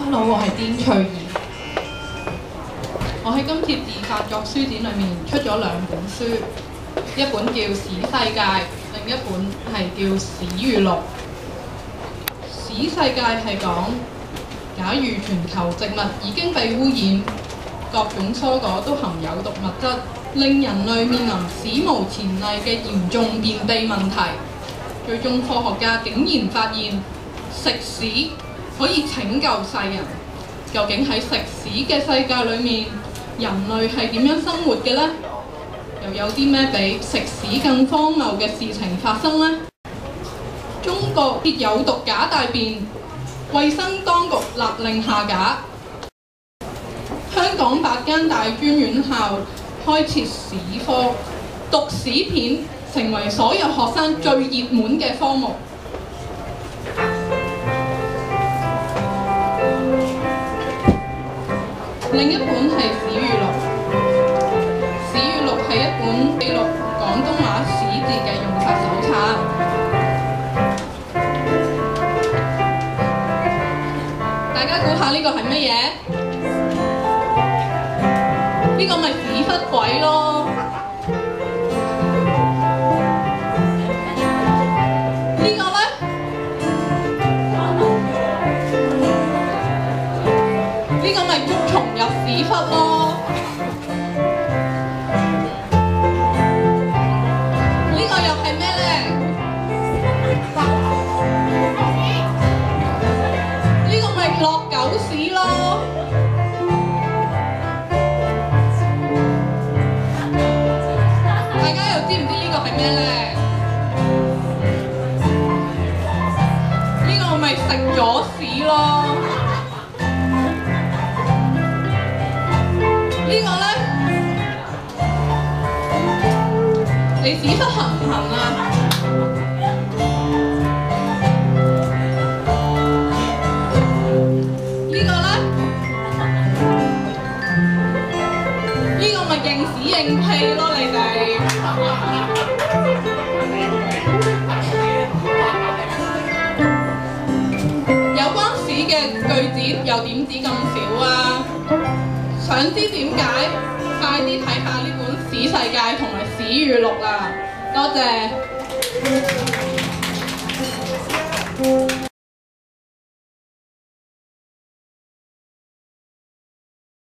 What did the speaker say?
Hello，我係丁翠兒。我喺今次自發作書展裏面出咗2本書，一本叫《史世界》，另一本係叫《史語錄》。史世界係講，假如全球植物已經被污染，各種蔬果都含有毒物質，令人類面臨史無前例嘅嚴重便秘問題。最終科學家竟然發現食屎可以拯救世人。究竟喺食屎嘅世界裏面，人類係點樣生活嘅呢？又有啲咩比食屎更荒謬嘅事情發生呢？中國設有毒假大便，衛生當局勒令下架。香港8間大專院校開設史科，讀史片成為所有學生最熱門嘅科目。另一本係《史語錄》，《史語錄》係一本記錄廣東話史字嘅用法手冊。大家估下呢個係乜嘢？呢個咪屎忽鬼咯！呢個呢？呢個咪捉蟲入屎忽咯！呢個又係咩呢？呢個咪落狗屎咯！大家又知唔知呢個係咩呢？呢個咪食咗屎咯！呢個呢？你屎忽痕唔痕啊？呢個呢？呢個咪認屎認屁咯，你哋。有關屎嘅句子又點止咁少啊？想知點解？快啲睇下呢本《史世界》同埋《史語錄》啦！多謝。